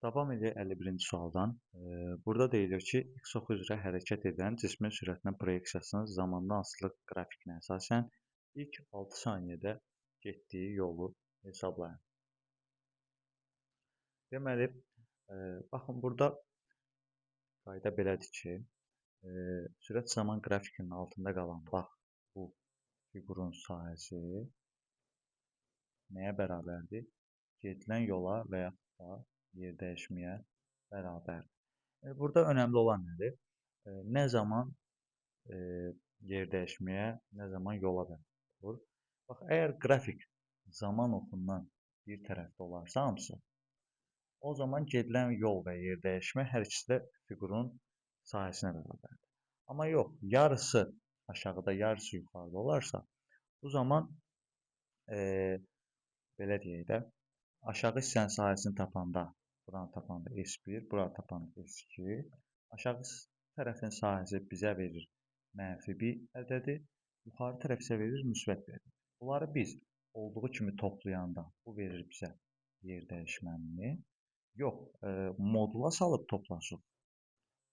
Davam edək 51-ci sualdan. Burada deyilir ki, x oxu üzrə hərəkət edən cismin sürətinin proyeksiyasının zamandan asılı qrafikinə əsasən ilk 6 saniyədə getdiyi yolu hesablayın. Deməli, baxın burada qayda belədir ki, sürət zaman qrafikinin altında qalan bax bu fiqurun sahəsi nəyə bərabərdir? Gedilən yola və yaxud da yer dəyişməyə bərabərdir. Burada önəmli olan nədir? Nə zaman yer dəyişməyə, nə zaman yola bərabər olur. Bax, əgər qrafik zaman oxundan bir tərəfdə olarsa hamısı, o zaman gedilən yol və yer dəyişmə hər ikisi də fiqurun sahəsinə bərabərdir. Amma yox, yarısı aşağıda, yarısı yuxarıda olarsa, bu zaman belə deyək də, aşağı hissənin sahəsini tapanda, buranı tapanda S1, buranı tapanda S2, aşağı tərəfin sahəsi bizə verir -1 ədədi, yuxarı tərəf isə verir müsbət bir ədəd. Bunları biz olduğu kimi toplayanda bu verir bizə yer dəyişmənini. Yox, modula salıb toplasıq.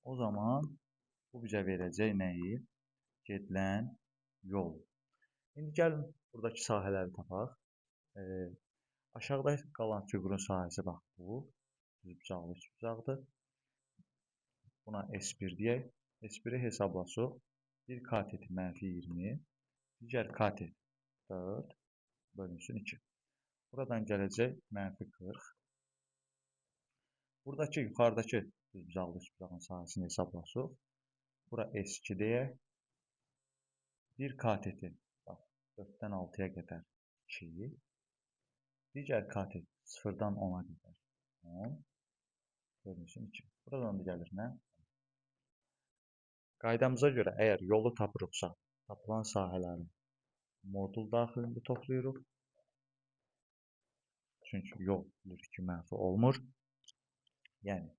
O zaman bu bizə verəcək nəyi? Gedilən yol. İndi gəlin buradakı sahələri tapaq. Aşağıda qalan fiqurun sahəsi bax bu. Düzbucaqlı, üçbucaqdır. Buna S1 deyək. S1-i hesablasaq. Bir kateti -20, digər katet 4 bölünsün 2. Buradan gələcək -40. Buradakı yuxarıdakı düzbucaqlı, üçbucağın sahəsini hesablasaq. Bura S2 deyək. Bir kateti bax 4-dən 6-ya qədər 2. Digər katet 0-dan 10-a qədər 10 bölünsün 2. Buradan da gəlir nə? Qaydamıza görə əgər yolu tapırıqsa, tapılan sahələri modul daxilində toplayırıq. Çünki yol bilirik ki, mənfi olmur. Yəni,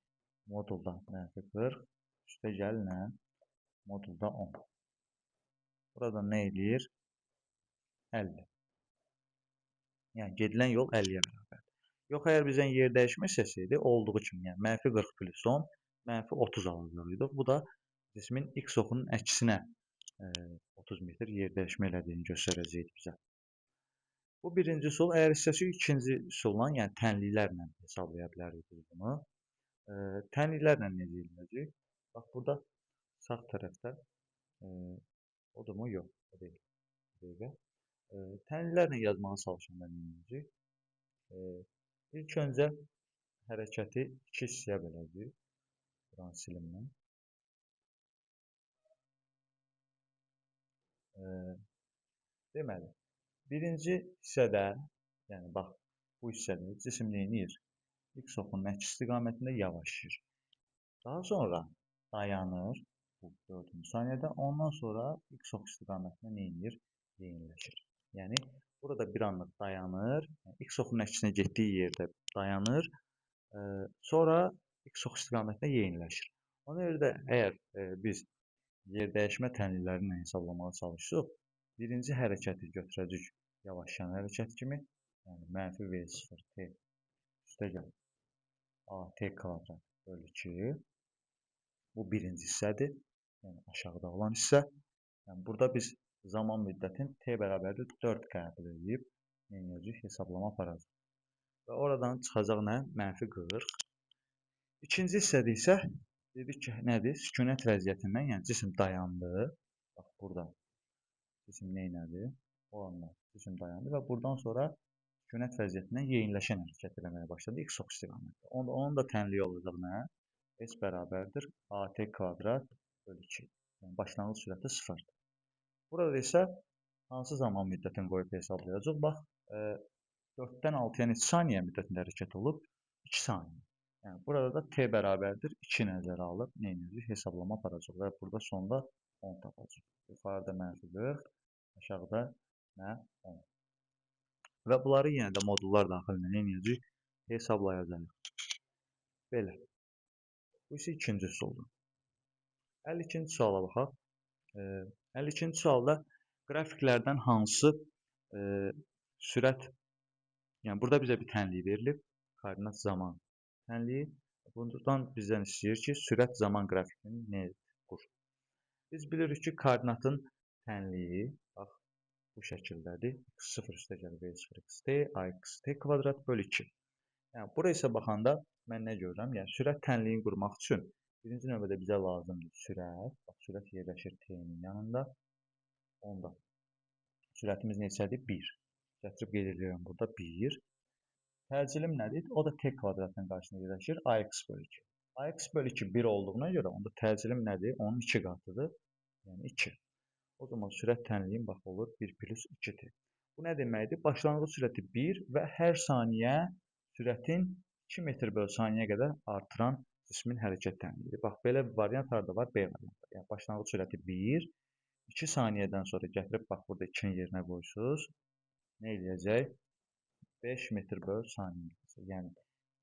modulda -40, üstə gəl nə? Modulda 10. Burada nə eləyir? 50. Yəni, gedilən yol 50-yə bərabərdir. Yox, əgər bizdən yer dəyişmə istəsəydi, olduğu kimi, yəni -40 plus 10, -30 alacaqdıq. Bu da cismin x oxunun əksinə 30 metr yer dəyişmə elədiyini göstərəcəkdir bizə. Bu birinci sol. Əgər istəsək ikinci soldan, yəni tənliklərlə hesablaya bilərik biz bunu. Tənliklərlə necə ediləcək? Bax, burada sağ tərəfdə odur mu? Yox, o deyil. Dəqiqə. Tənliklərlə yazmağa çalışanda nə edəcək? İlk öncə hərəkəti iki hissəyə böləcək. Buranı silimlə. Deməli, birinci hissədə, yəni bax, bu hissədə cisim neyinir? X oxunun əks istiqamətində yavaşlayır. Daha sonra dayanır, bu 4-cü saniyədə, ondan sonra X ox istiqamətində neyinir? Yeyinləşir. Yəni, burada bir anlıq dayanır, X oxunun əksinə getdiyi yerdə dayanır, sonra X ox istiqamətində yeyinləşir. Ona görə də əgər biz yer dəyişmə tənlikləri ilə hesablamağa çalışsaq, birinci hərəkəti götürəcək yavaşlayan hərəkət kimi, yəni -V0 t üstə gəl AT kvadrat bölü 2. Bu birinci hissədir, yəni aşağıda olan hissə. Yəni, burada biz zaman müddətin t bərabərdir 4 qəbul edib, hesablama aparacaq. Və oradan çıxacaq nə? -40. İkinci hissədə isə dedik ki, nədir? Sükunət vəziyyətindən, yəni cisim dayandı. Bax, burada cisim neynədir? O anda cisim dayandı və buradan sonra sükunət vəziyyətindən yeyinləşən hərəkət eləməyə başladı x ox istiqamətində. Onun da tənliyi olacaq nə? S bərabərdir AT kvadrat bölü 2. Yəni, başlanğıc sürəti 0-dır. Burada isə hansı zaman müddətini qoyub hesablayacaq? Bax, 4-dən 6-ya neçə saniyə müddətində hərəkət olub? 2 saniyə. Yəni, burada da t bərabərdir 2 nəzərə alıb, neynəcək? Hesablama aparacaq və burada sonda 10 tapacaq. Yuxarıda -40, aşağıda nə? 10. Və bunları yenə də modullar daxilində neynəcək? Hesablayacaq. Belə. Bu isə ikinci soldur. 52-ci suala baxaq. 52-ci sualda qrafiklərdən hansı sürət, yəni burada bizə bir tənlik verilib, koordinat zaman tənliyi. Bundan bizdən istəyir ki, sürət zaman qrafikini nə qur. Biz bilirik ki, koordinatın tənliyi bax bu şəkildədir. X0 + V0xt ax t kvadrat bölü 2. Yəni bura isə baxanda mən nə görürəm? Yəni sürət tənliyini qurmaq üçün birinci növbədə bizə lazımdır sürət. Bax sürət yerləşir t-nin yanında. Onda sürətimiz neçədir? 1. Gətirib qeyd edirəm burada 1. Tərcilim nədir? O da t kvadratının qarşısında yerləşir. Ax bölü 2. Ax bölü 2 1 olduğuna görə onda tərcilim nədir? Onun 2 qatıdır. Yəni 2. O zaman sürət tənliyim bax olur 1 + 2t. Bu nə deməkdir? Başlanğıc sürəti 1 və hər saniyə sürətin 2 metr/saniyə qədər artıran cismin hərəkət tənliyidir. Bax belə bir variant harda var? B variantı. Yəni başlanğıc sürəti 1, 2 saniyədən sonra gətirib bax burada 2-nin yerinə qoyursunuz. Nə eləyəcək? 5 metr/saniyə. Yəni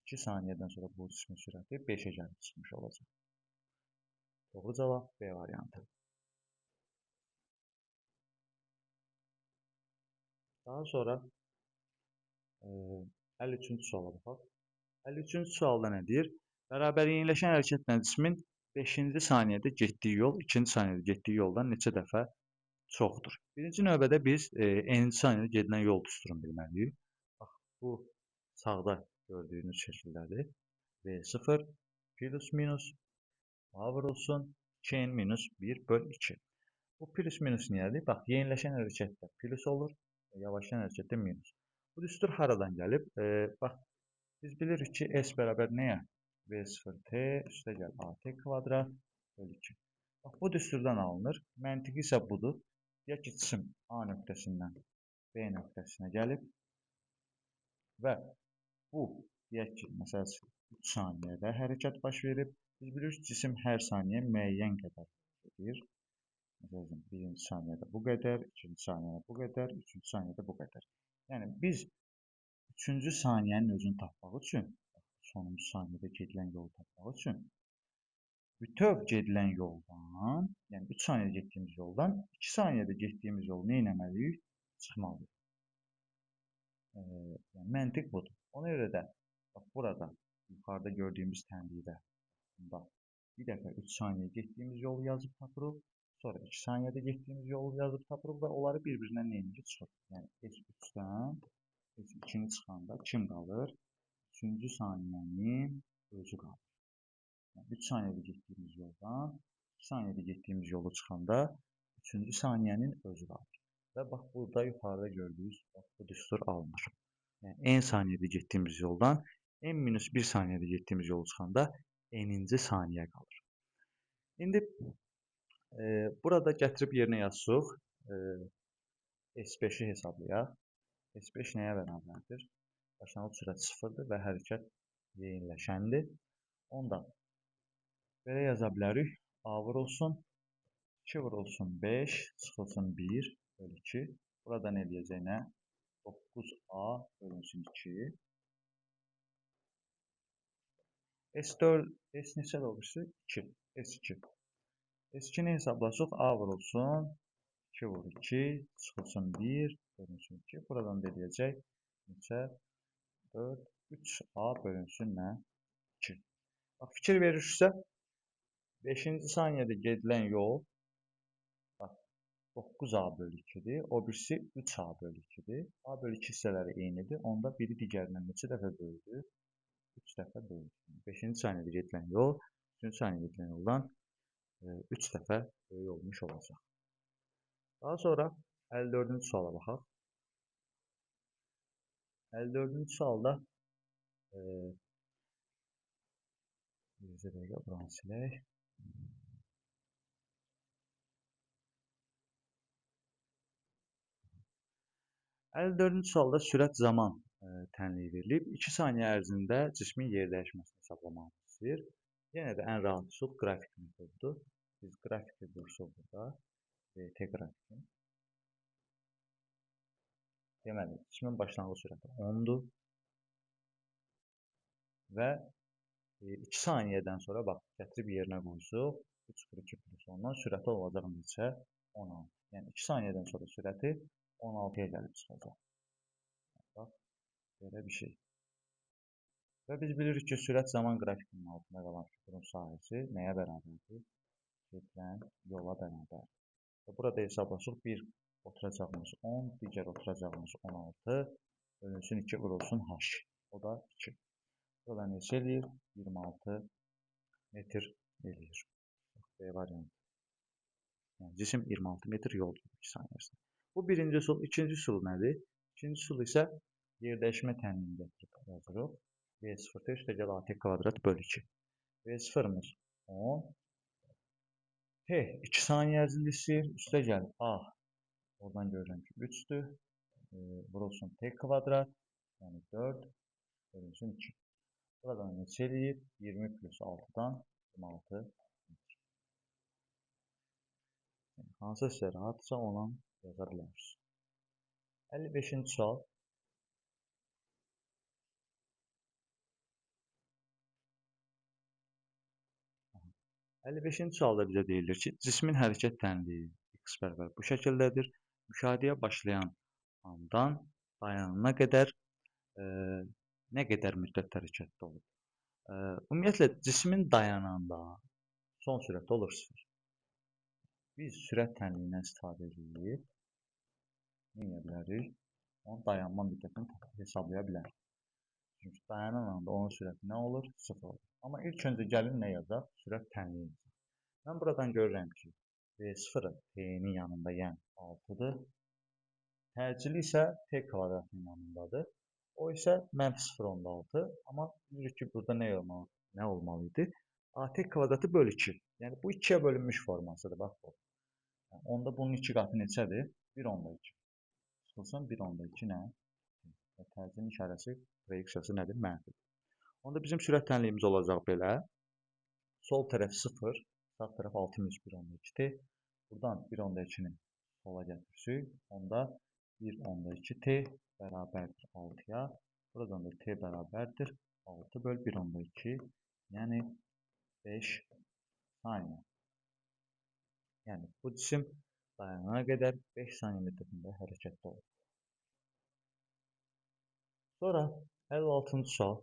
2 saniyədən sonra bu cismin sürəti 5-ə gəlib çıxmış olacaq. Doğru cavab B variantı. Daha sonra 53-cü suala baxaq. 53-cü sualda nə deyir? Bərabərliləşən hərəkətlə cismin 5-ci saniyədə getdiyi yol 2-ci saniyədə getdiyi yoldan neçə dəfə çoxdur? Birinci növbədə biz n-ci saniyədə gedilən yol düsturunu bilməliyik. Bax, bu sağda gördüyünüz şəkildədir. V0 plus minus a vurulsun 2n-1/2. Bu plus minus niyədir? Bax, yeniləşən hərəkətdə plus olur, yavaşlayan hərəkətdə minus. Bu düstur haradan gəlib? Bax, biz bilirik ki, s bərabər nəyə? V0t üstəgəl at kvadrat bölü 2. Bax, bu düsturdan alınır. Məntiqi isə budur. Deyək ki, cisim A nöqtəsindən B nöqtəsinə gəlib və bu, deyək ki, məsəl üçün 3 saniyədə hərəkət baş verib. Biz bilirik ki, cisim hər saniyə müəyyən qədər gedir. Məsələn, birinci saniyədə bu qədər, ikinci saniyədə bu qədər, üçüncü saniyədə bu qədər. Yəni, biz üçüncü saniyənin özünü tapmaq üçün, sonuncu saniyədə gedilən yolu tapmaq üçün, bütöv gedilən yoldan, yəni 3 saniyədə getdiyimiz yoldan, 2 saniyədə getdiyimiz yolu nə etməliyik? Çıxmalıyıq. Yəni, məntiq budur. Ona görə də, bax, burada, yuxarıda gördüyümüz tənlikdə, bir dəfə 3 saniyə getdiyimiz yolu yazıb tapırıq. Sonra 2 saniyədə getdiyimiz yolu yazıb tapırıq və onları bir-birindən nə edirik? Çıxırıq. Yəni, S3-dən S2-ni çıxanda kim qalır? 3-cü saniyənin özü qalır. Yəni, 3 saniyədə getdiyimiz yoldan 2 saniyədə getdiyimiz yolu çıxanda 3-cü saniyənin özü qalır. Və bax, burada yuxarıda gördüyünüz bu düstur alınır. Yəni, n saniyədə getdiyimiz yoldan n-1 saniyədə getdiyimiz yolu çıxanda n-ci saniyə qalır. İndi burada gətirib yerinə yazsaq, S5-i hesablayaq. S5 nəyə bərabərdir? Başlanğıc sürət 0-dır və hərəkət yeniləşəndir. Onda belə yaza bilərik. A vurulsun, 2 vurulsun 5, çıxılsın 1 bölü 2. Burada nə eləyəcək nə? 9A bölünsün 2. S4, S neçə olursa? 2. S2. S2-ni hesablasaq, A vurulsun, 2 vur 2, çıxılsın 1, bölünsün 2. Buradan da eləyəcək neçə? 4, 3A bölünsün nə? 2. Bax, fikir verirsə, 5-ci saniyədə gedilən yol, bax, 9A bölü 2-dir, o birisi 3A bölü 2-dir. A bölü 2 hissələri eynidir, onda biri digərindən neçə dəfə böyüdür? 3 dəfə böyüdür. 5-ci saniyədə gedilən yol, 3-cü saniyədə gedilən yoldan 3 dəfə böyük olmuş olacaq. Daha sonra 54-cü suala baxaq. 54-cü sualda bir dəqiqə buranı silək. 54-cü sualda sürət zaman tənliyi verilib. 2 saniyə ərzində cismin yer dəyişməsini hesablamağını istəyir. Yenə də ən rahat üsul qrafik metodudur. Biz qrafiki qursuq burada. VT qrafiki. Deməli, cismin başlanğıc sürəti 10-dur. Və 2 saniyədən sonra, bax, gətirib yerinə qoysuq. 3 vur 2 plus 10-dan sürəti olacaq neçə? 16. Yəni, 2 saniyədən sonra sürəti 16-ya gəlib çıxacaq. Bax, belə bir şey. Və biz bilirik ki, sürət zaman qrafikinin altında qalan sütunun sahəsi nəyə bərabərdir? Gedilən yola bərabər. Və burada hesablasaq, bir oturacağımız 10, digər oturacağımız 16, bölünsün 2 vurulsun h. O da 2. Burada neçə eləyir? 26 metr eləyir. B variantı. Yəni, cisim 26 metr yol gedir 2 saniyə ərzində. Bu birinci üsul. İkinci üsul nədir? İkinci üsul isə yerdəyişmə tənliyini gətirib yazırıq. V0 üstəgəl AT kvadrat bölü 2. V0'ımız 10. T 2 saniyə ərzində istəyir. Üstəgəl A. Oradan görürəm ki 3'dür. Vurulsun T kvadrat. Yəni 4 bölünsün 2. Buradan neçə eləyir? 20 plus 6'dan 26 metr. Yəni, hansı sizə rahatsa ona yaza bilərsiniz. 55-ci sual. 55-ci sualda bizə deyilir ki, cismin hərəkət tənliyi x bərabər bu şəkildədir. Müşahidəyə başlayan andan dayanana qədər nə qədər müddət hərəkətdə olur? Ümumiyyətlə, cismin dayananda son sürət olur 0. Biz sürət tənliyindən istifadə edib nə edə bilərik? Onun dayanma müddətini hesablaya bilərik. Çünki dayanan anda onun sürəti nə olur? 0 olur. Amma ilk öncə gəlin nə yazaq? Sürət tənliyi yazaq. Mən buradan görürəm ki, V0 T-nin yanında, yəni 6'dır. Təcili isə T kvadratının yanındadır. O isə -0.6. Amma bilirik ki, burada nə olmalı idi? AT kvadratı bölü 2. Yəni, bu 2'yə bölünmüş formasıdır. Bax, bu. Yəni, onda bunun 2 qatı neçədir? 1/2. Çıxılsın 1/2 nə? Və təcilin işarəsi, proyeksiyası nədir? Mənfidir. Onda bizim sürət tənliyimiz olacaq belə. Sol tərəf 0, sağ tərəf 6-1/2t. Buradan 1/2'ni sola gətirsək, onda 1/2t bərabərdir 6'ya. Buradan da t bərabərdir 6 böl 1/2, yəni 5 saniyə. Yəni, bu cisim dayanana qədər 5 saniyə müddətində hərəkətdə olur. Sonra 56-cı sual.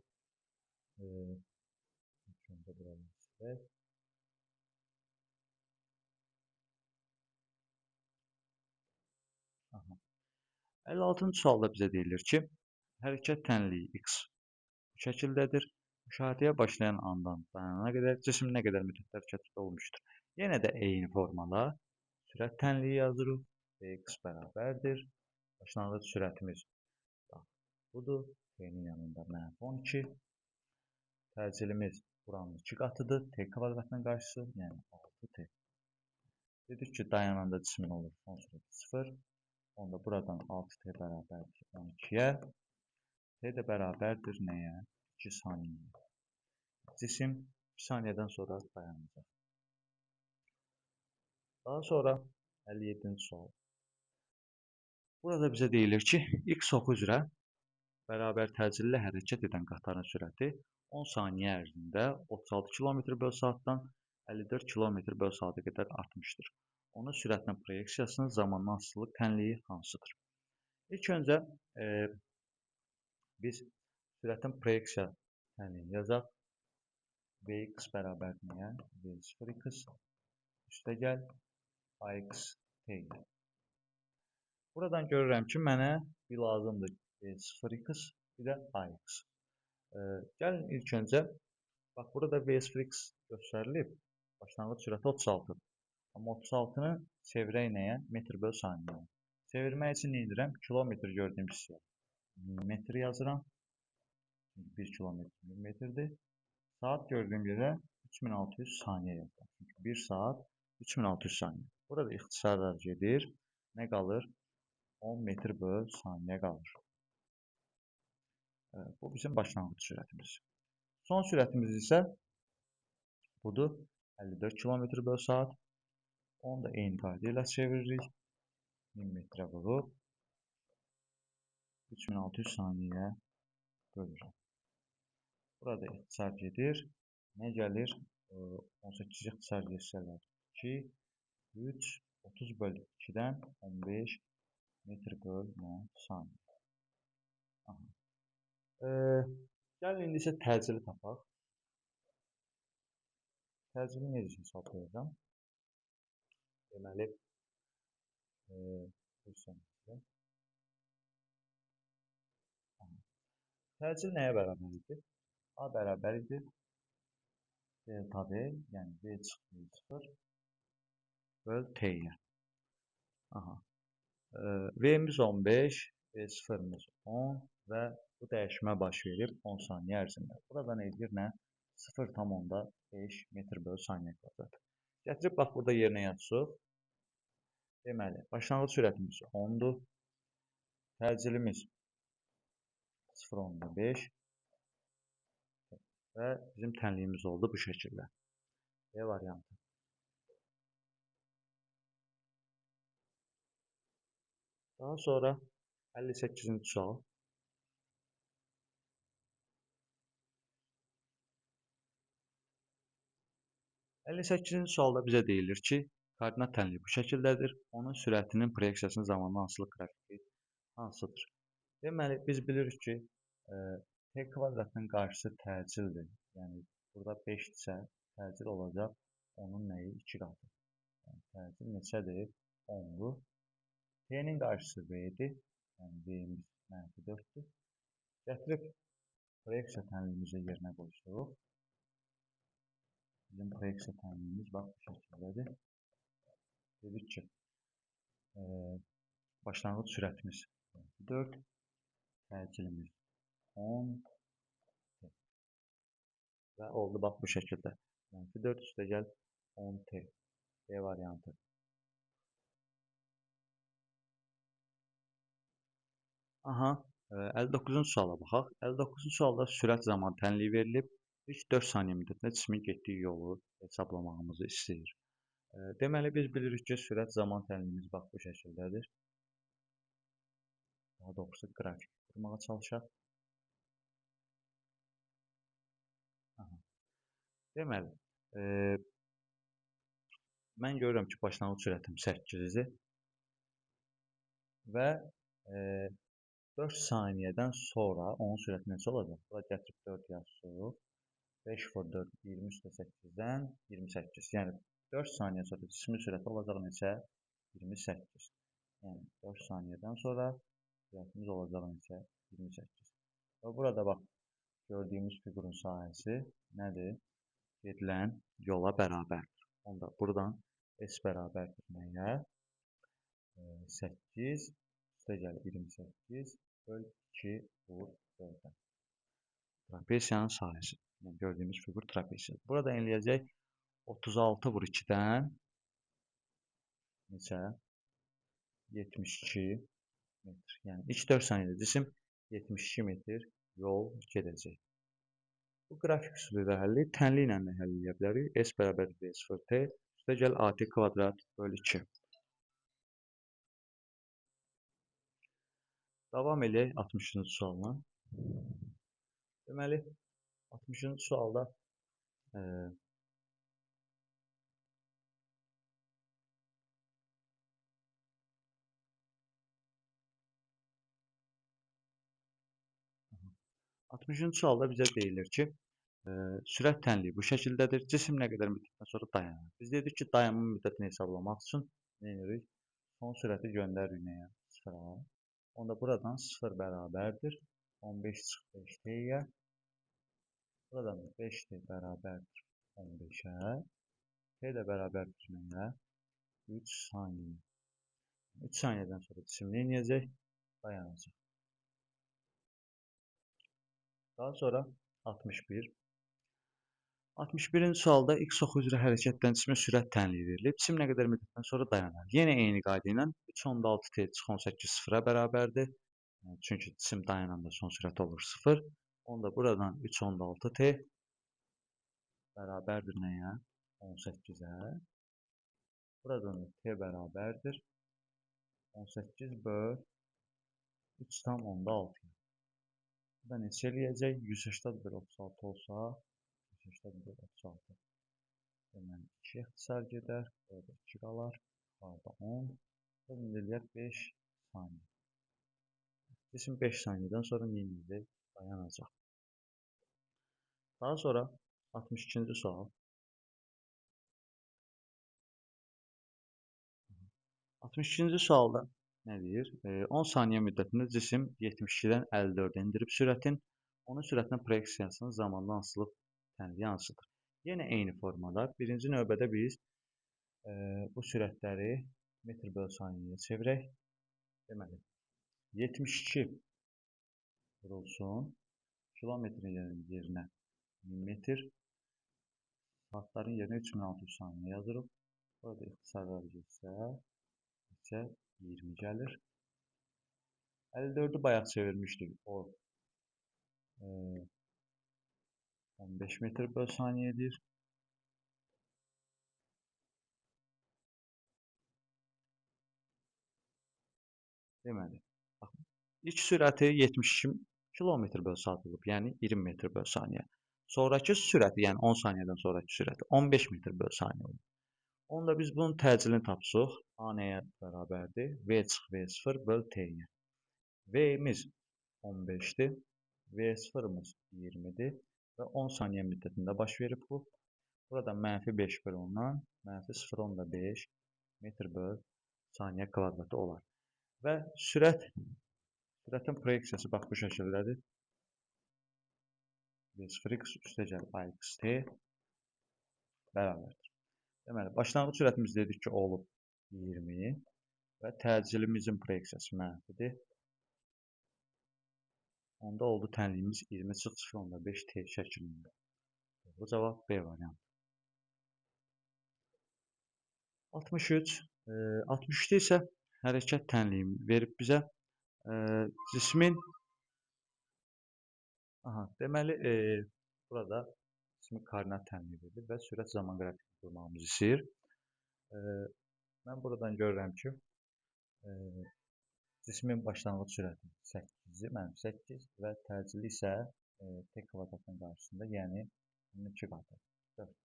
İlk öncə buraya 56-cı sualda bizə deyilir ki, hərəkət tənliyi x bu şəkildədir. Müşahidəyə başlayan andan dayanana qədər cisim nə qədər müddət hərəkətdə olmuşdur. Yenə də eyni formada sürət tənliyi yazırıq. X bərabərdir. Başlanğıc sürətimiz budur. T-nin yanında -12. Təcilimiz buranın 2 qatıdır. T kvadratının qarşısı, yəni 6t. Dedik ki, dayananda cismin olur son sürəti 0. Onda buradan 6t bərabərdir 12'yə. T də bərabərdir nəyə? 2 saniyə. Cisim 2 saniyədən sonra dayanacaq. Daha sonra 57-ci sual. Burada bizə deyilir ki, x oxu üzrə bərabər təcillə hərəkət edən qatarın sürəti 10 saniyə ərzində 36 km/saatdan 54 km/saata qədər artmışdır. Onun sürətinin proyeksiyasının zamandan asılılıq tənliyi hansıdır? İlk öncə biz sürətin proyeksiya tənliyini yazaq. Vx bərabər nəyə? V0x üstəgəl AX t. Buradan görürəm ki, mənə bir lazımdır V0x, bir də AX. Gəlin ilk öncə, bax, burada V0x göstərilib, başlanğıc sürəti 36-dır. Amma 36'nı çevirək nəyə? Metr böl saniyə. Çevirmək üçün nə edirəm? Kilometr gördüyüm hissəyə metr yazıram. 1 kilometr 1000 metrdir. Saat gördüyüm yerə 3600 saniyə yazıram. Çünki 1 saat 3600 saniyə. Burada ixtisarlar gedir. Nə qalır? 10 metr böl saniyə qalır. Bu bizim başlanğıc sürətimiz. Son sürətimiz isə budur. 54 km böl saat. Onu da eyni qayda ilə çeviririk. 1000 metrə vurub 3600 saniyəyə bölürəm. Burada ixtisar gedir. Nə gəlir? 18 ixtisar geçsələr 2, 3, 30 böl 2'dən 15 metr böl saniyə. Gəlin indi isə təcili tapaq. Təcili necə hesablayacağam? Deməli, bu hissəmizdə. Təcil nəyə bərabər idi? A bərabər idi delta V, yəni V çıxdı 0 böl T-yə. Aha. V'miz 15, V0'miz 10 və bu dəyişmə baş verib 10 saniyə ərzində. Buradan edir nə? 0,5 metr böl saniyə kvadrat. Gətirib bax burada yerinə yazsaq. Deməli, başlanğıc sürətimiz 10-dur. Təcilimiz 0,5 və bizim tənliyimiz oldu bu şəkildə. B variantı. Daha sonra 58-ci sual. 58-ci sualda bizə deyilir ki, koordinat tənliyi bu şəkildədir. Onun sürətinin proyeksiyasının zamanlı hansılı qrafiki hansıdır? Deməli, biz bilirik ki, T kvadratının qarşısı təcildir. Yəni, burada 5-dirsə, təcil olacaq onun nəyi? 2 qatı. Yəni, təcil neçədir? 10-dur. T-nin qarşısı V-dir. Yəni, V-miz -4-dür. Gətirib proyeksiya tənliyimizi yerinə qoysuq. Bizim proyeksiya tənliyimiz bax bu şəkildədir. Dedik ki, başlanğıc sürətimiz 4, təcilimiz 10 və oldu bax bu şəkildə. -4 üstəgəl 10T. B variantı. Aha, 59-cu suala baxaq. 59-cu sualda sürət zaman tənliyi verilib. İlk 4 saniyə müddətində cismin getdiyi yolu hesablamağımızı istəyir. Deməli, biz bilirik ki, sürət zaman tənliyimiz bax bu şəkildədir. Daha doğrusu qrafik qurmağa çalışaq. Aha. Deməli, mən görürəm ki, başlanğıc sürətim 8-dir və 4 saniyədən sonra onun sürəti neçə olacaq? Bura gətirib 4 yazsaq. 5 vur 4, 20 üstə 8-dən 28. Yəni, 4 saniyə sonra cismin sürəti olacaq neçə? 28. Yəni, 4 saniyədən sonra sürətimiz olacaq neçə? 28. Və burada bax, gördüyümüz fiqurun sahəsi nədir? Gedilən yola bərabərdir. Onda buradan S bərabərdir nəyə? 8 üstə gəlir 28 böl 2 vur 4-dən. Trapesiyanın sahəsi. Yəni, gördüyümüz fiqur trapesiya. Burada eləyəcək 36 vur 2-dən neçə? 72 metr. Yəni, ilk 4 saniyədə cisim 72 metr yol gedəcək. Bu qrafik üsulu ilə həlli, tənli ilə də həll edə bilərik. S bərabər V0T üstə gəl AT kvadrat böl 2. Davam eləyək 60-cı sualla. Deməli, 60-cı sualda sualda bizə deyilir ki, sürət tənliyi bu şəkildədir. Cisim nə qədər müddətdən sonra dayanır. Biz dedik ki, dayanma müddətini hesablamaq üçün nə edirik? Son sürəti göndəririk nəyə? 0-a. Onda buradan 0 bərabərdir 15 çıx 5T-yə. Buradan 5T bərabərdir 15-ə. T də bərabərdir nəyə? 3 saniyə. 3 saniyədən sonra cisim nə edəcək? Dayanacaq. Daha sonra 61. 61-ci sualda x oxu üzrə hərəkətdən cismə sürət tənliyi verilib. Cisim nə qədər müddətdən sonra dayanar? Yenə eyni qayda ilə 3.6t çıx 18 0-a bərabərdir. Çünki cisim dayananda son sürət olur 0. Onda buradan 3.6t bərabərdir nəyə? 18-ə. Buradan t bərabərdir 18 böl 3,6. Burada neçə eləyəcək? 180 böl 36 olsa 180 böl 36. Deməli, 2 ixtisar gedər. Burada 2 qalar. Burada 10. Burada eləyər 5 saniyə. Cisim 5 saniyədən sonra nə edəcək? Dayanacaq. Daha sonra 62-ci sual. 62-ci sualda nə deyir? 10 saniyə müddətində cisim 72-dən 54-ə endirib sürətin, onun sürətinə proyeksiyasının zamandan asılı tənliyi hansıdır? Yenə eyni formada birinci növbədə biz bu sürətləri metr bölü saniyəyə çevirək. Deməli, 72 vurulsun, kilometrin yerinə 1000 metr, saatların yerinə 3600 saniyə yazırıq. Burada ixtisarlar getsə, 20 gəlir. 54'ü bayaq çevirmişdik. O 15 metr bölü saniyedir. Deməli, baxın. İlk sürəti 72 kilometr bölü saat olub, yəni 20 metr bölü saniyə. Sonrakı sürəti, yəni 10 saniyədən sonraki sürəti 15 metr bölü saniyə olub. Onda biz bunun təcilini tapsaq, A nəyə bərabərdir? V çıx V0 bölü T-yə. V-imiz 15-dir, V0-ımız 20-dir və 10 saniyə müddətində baş verib bu. Burada mənfi 5 bölü 10-dan mənfi 0,5 metr bölü saniyə kvadratı olar. Və sürətin proyeksiyası bax bu şəkildədir. V0x üstəgəl AXT bərabərdir. Deməli, başlanğıc sürətimiz dedik ki, olub 20 və təcillimizin proyeksiyası mənfidir. Onda oldu tənliyimiz 20 çıx 0,5 T şəklində. Bu cavab B variantı. 63. 63-də isə hərəkət tənliyini verib bizə. Cismin deməli, burada cismin koordinat tənliyi verilir və sürət zaman qrafiki qurmağımızı istəyir. Mən buradan görürəm ki, cismin başlanğıc sürəti 8 və təcili isə T kvadratının qarşısında, yəni 2 qatı 4.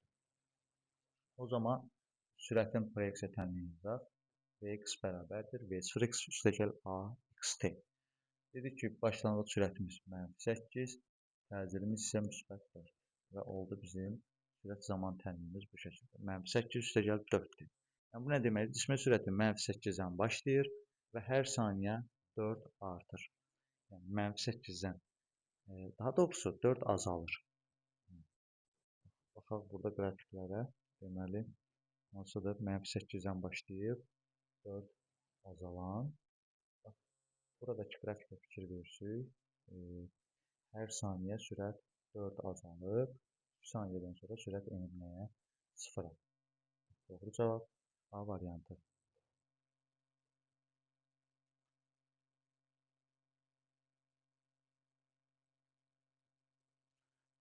O zaman sürətin proyeksiya tənliyi yazaq. Vx bərabərdir V0x üstəgəl AXT. Dedik ki, başlanğıc sürətimiz -8, təcilimiz isə müsbət 4 və oldu bizim sürət zaman tənliyimiz bu şəkildə. -8 üstəgəl 4-dür. Yəni bu nə deməkdir? Cismin sürəti -8-dən başlayır və hər saniyə 4 artır. Yəni -8-dən daha doğrusu 4 azalır. Baxaq burada qrafiklərə. Deməli, hansıdır? -8-dən başlayıb 4 azalan. Buradakı qrafikə fikir verirsək, hər saniyə sürət 4 azalıb, 2 saniyədən sonra sürət enib nəyə? 0-a. Doğru cavab A variantı.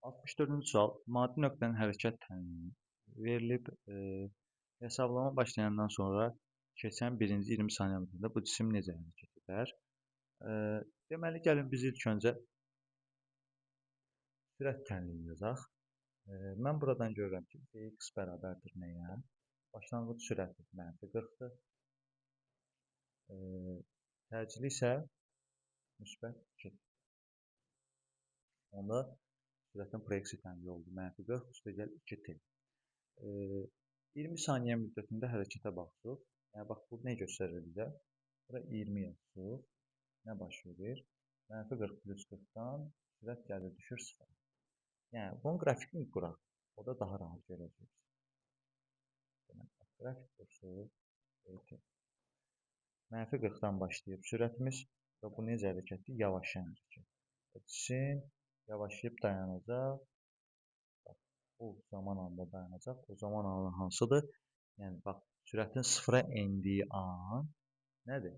64-cü sual. Maddi nöqtənin hərəkət tənliyi verilib. Hesablama başlayandan sonra keçən birinci 20 saniyə müddətində bu cisim necə hərəkət edər? Deməli, gəlin biz ilk öncə sürət tənliyi yazaq. Mən buradan görürəm ki, Vx bərabərdir nəyə? Başlanğıc sürəti -40-dır. Təcili isə müsbət 2. Onda sürətin proyeksiya tənliyi oldu. -40 üstəgəl 2T. 20 saniyə müddətində hərəkətə baxsaq. Yəni, bax, bu nə göstərir bizə? Bura 20 yazsaq. Nə baş verir? -40 plus 40-dan sürət gəlir, düşür 0. Yəni, bunun qrafikini quraq. O da daha rahat görəcəksiniz. Deməli, qrafik qursaq. -40-dan başlayıb sürətimiz və bu necə hərəkətdir? Yavaşlayan hərəkət. Cisim yavaşlayıb dayanacaq. Bu zaman anında dayanacaq. O zaman anı hansıdır? Yəni, bax, sürətin 0-a endiyi an nədir?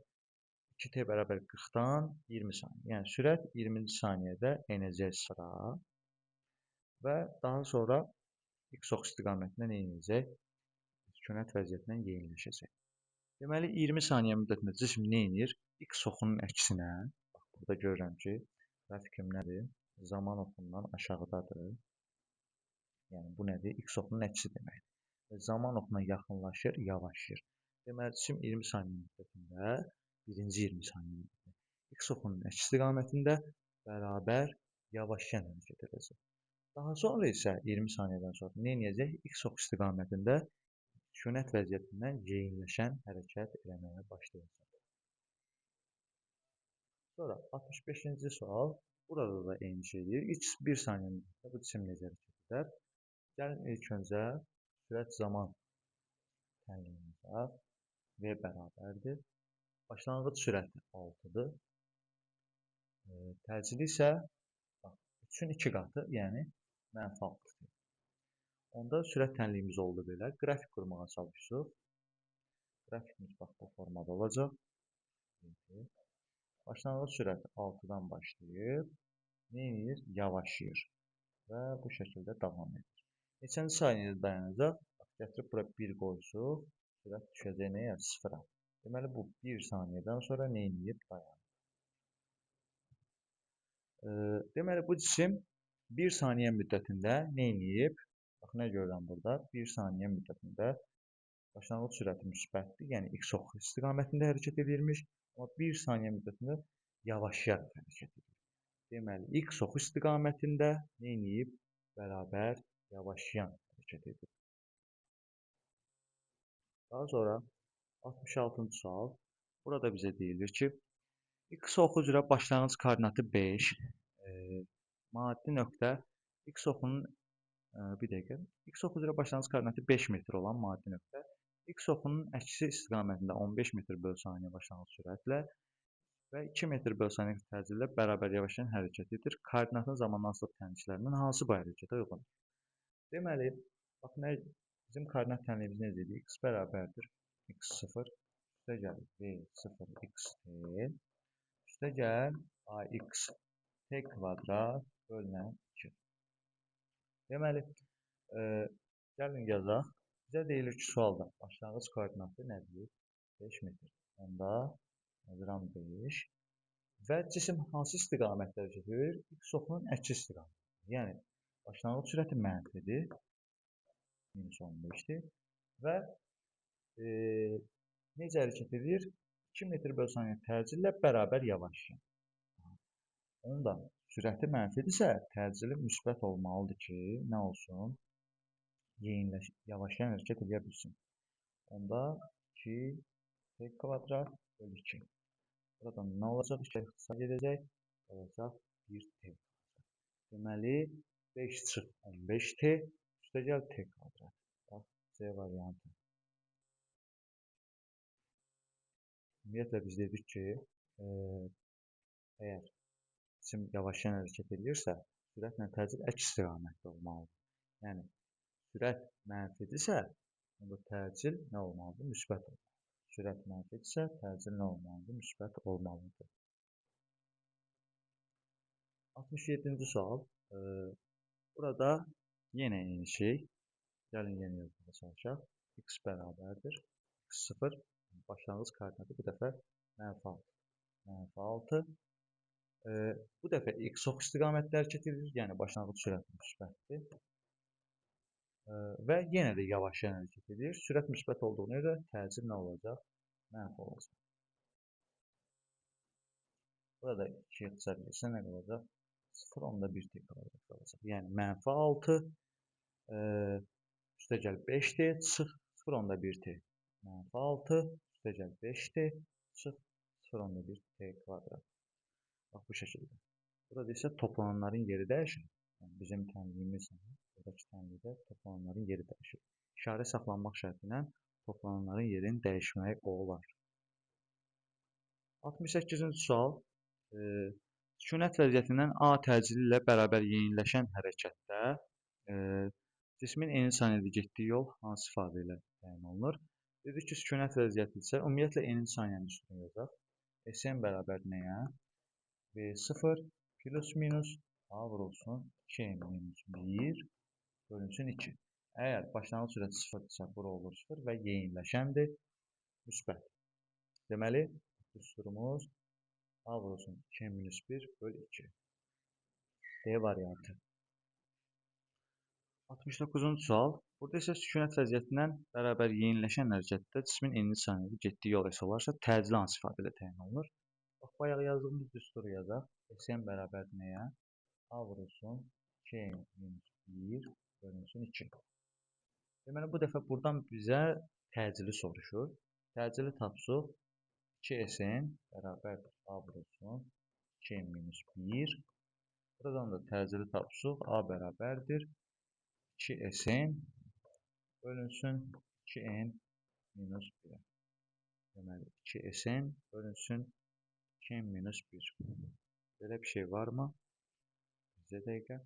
2T bərabər 40-dan 20 saniyə. Yəni, sürət 20-ci saniyədə enəcək 0-a və daha sonra x-ox istiqamətində nə edəcək? Sükünət vəziyyətindən yeniləşəcək. Deməli, 20 saniyə müddətində cisim nə edir? X-oxunun əksinə, bax, burada görürəm ki, qrafikim nədir? Zaman oxundan aşağıdadır. Yəni, bu nədir? X-oxunun əksi deməkdir. Zaman oxuna yaxınlaşır, yavaşlayır. Deməli, cisim 20 saniyə müddətində, birinci 20 saniyə müddətində X-oxunun əks istiqamətində bərabər yavaşlayan hərəkət edəcək. Daha sonra isə 20 saniyədən sonra nə edəcək? X ox istiqamətində sükunət vəziyyətindən yeyinləşən hərəkət eləməyə başlayacaq. Sonra 65-ci sual. Burada da eyni şey deyir. X 1 saniyədə bu cisim necə hərəkət edər? Gəlin ilk öncə sürət zaman tənqimləşək. V bərabərdir. Başlanğıc sürəti 6-dır. Təcili isə 3-ün 2 qatı, yəni -6. Onda sürət tənliyimiz oldu belə. Qrafik qurmağa çalışırıq. Qrafikimiz bax bu formada olacaq. Başlanğıc sürəti 6-dan başlayıb, nə edir? Yavaşlayır və bu şəkildə davam edir. Neçənci saniyədə dayanacaq? Gətirib bura 1 qoysuq, sürət düşəcək nəyə? 0-a. Deməli, bu 1 saniyədən sonra nə edir? Dayanır. Deməli, bu cisim 1 saniyə müddətində nə edib? Bax, nə görürəm burada? 1 saniyə müddətində başlanğıc sürəti müsbətdir, yəni x ox istiqamətində hərəkət edirmiş. Amma 1 saniyə müddətində yavaşlayaraq hərəkət edir. Deməli, x ox istiqamətində nə edib? Bərabər yavaşlayan hərəkət edir. Daha sonra 66-cı sual. Burada bizə deyilir ki, x oxu üzrə başlanğıc koordinatı 5, maddi nöqtə x oxunun bir dəqiqə. X oxu üzrə başlanğıc koordinatı 5 metr olan maddi nöqtə x oxunun əksi istiqamətində 15 metr bölü saniyə başlanğıc sürətlə və 2 metr bölü saniyə təcillə bərabər yavaşlayan hərəkət edir. Koordinatın zamanlansıq tənliklərindən hansı bu hərəkətə uyğundur? Deməli, bax, bizim koordinat tənliyimiz necə edir? X bərabərdir x0 üstə gəl v0 xt üstə gəl ax t kvadrat bölünən 2. Deməli, gəlin yazaq. Bizə deyilir ki, sualda başlanğıc koordinatı nədir? 5 metr. Onda yazıram 5. Və cisim hansı istiqamətdə hərəkət edir? X oxunun əksi istiqaməti. Yəni, başlanğıc sürəti mənfidir. -15-dir. Və necə hərəkət edir? 2 metr bölü saniyə təcillə bərabər yavaşlayır. Onda sürəti mənfidirsə, təcili müsbət olmalıdır ki, nə olsun? Yavaşlayan hərəkət edə bilsin. Onda 2 t kvadrat bölü 2. Buradan nə olacaq? 2 ixtisar edəcək. Olacaq 1 t. Deməli, 5 çıx 15 t üstə gəl t kvadrat. Bax, C variantı. Ümumiyyətlə biz dedik ki, əgər cisim yavaşlayan hərəkət edirsə, sürətlə təcil əks istiqamətdə olmalıdır. Yəni, sürət mənfidirsə, onda təcil nə olmalıdır? Müsbət olmalıdır. Sürət mənfidirsə, təcil nə olmalıdır? Müsbət olmalıdır. 67-ci sual. Burada yenə eyni şey. Gəlin yenə yazmağa çalışaq. X bərabərdir. X0 başlanğıc koordinatı bu dəfə -6. -6. Bu dəfə x ox istiqamətdə hərəkət edir, yəni başlanğıc sürəti müsbətdir. Və yenə də yavaşlayan hərəkət edir. Sürət müsbət olduğuna görə təcil nə olacaq? Mənfi olacaq. Burada 2 ixtisar edirsə nə qalacaq? 0,1 t kvadrat qalacaq. Yəni -6 üstə gəl 5t çıx 0,1 t. -6 üstə gəl 5t çıx 0,1 t kvadrat. Bax, bu şəkildə. Burada isə toplananların yeri dəyişir. Yəni, bizim tənliyimiz, buradakı tənlikdə toplananların yeri dəyişir. İşarə saxlanmaq şərti ilə toplananların yerini dəyişmək olar. 68-ci sual. Sükunət vəziyyətindən A təcili ilə bərabər yeyinləşən hərəkətdə cismin eni saniyədə getdiyi yol hansı ifadə ilə təyin olunur? Dedik ki, sükunət vəziyyəti isə ümumiyyətlə eni saniyənin üstünə yazaq. Sn bərabər nəyə? V0 plus minus A vurulsun 2 minus 1 bölünsün 2. Əgər başlanğıc sürəti 0-dırsa, bura olur 0 və yeyinləşəndir, müsbət. Deməli, düsturumuz A vurulsun 2 minus 1 bölü 2. D variantı. 69-cu sual. Burada isə sükunət vəziyyətindən bərabər yeyinləşən hərəkətdə cismin eni saniyədə getdiyi yol hesablarsa, təcili hansı ifadə ilə təyin olunur? Bax, bayaq yazdığımız düsturu yazaq. Sn bərabər nəyə? A vurulsun 2n minus 1 bölünsün 2. Deməli, bu dəfə buradan bizə təcili soruşur. Təcili tapsıq 2s-in bərabərdir a vurulsun 2n minus 1. Buradan da təcili tapsıq a bərabərdir 2s-in bölünsün 2n minus 1. Deməli, 2s-in bölünsün 2n minus 1. Belə bir şey varmı? Bizə dəqiqə.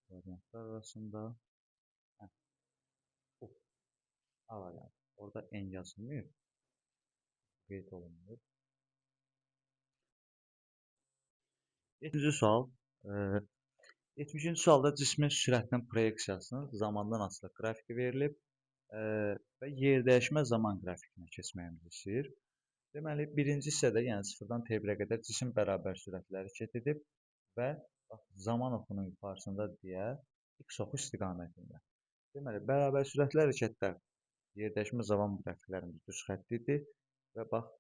Variantlar arasında. Bu A variantı. Orada n yazılmıyor. Qeyd olunmuyor. 70-ci sual. 70-ci sualda cismin sürətinin proyeksiyasının zamandan asılı qrafiki verilib və yerdəyişmə zaman qrafikinə keçməyimizi istəyir. Deməli, birinci hissədə, yəni 0-dan t1-ə qədər cisim bərabər sürətlə hərəkət edib və zaman oxunun yuxarısında deyə x oxu istiqamətində. Deməli, bərabər sürətli hərəkətdə yerdəyişmə zaman qrafiklərimiz düz xətlidir və bax,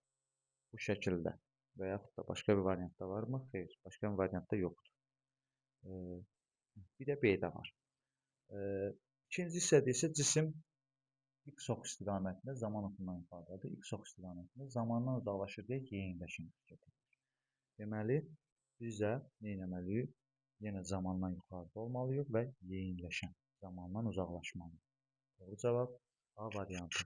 bu şəkildə və yaxud da başqa bir variantda varmı? Xeyr, başqa bir variantda yoxdur. Bir də B-də var. İkinci hissədə isə cisim x ox istiqamətində zaman oxundan yuxarıdadır. X ox istiqamətində zamandan uzaqlaşır deyə yeyinləşən hərəkət edir. Deməli, biz də nə etməliyik? Yenə zamandan yuxarıda olmalıyıq və yeyinləşən zamandan uzaqlaşmalıyıq. Doğru cavab A variantı.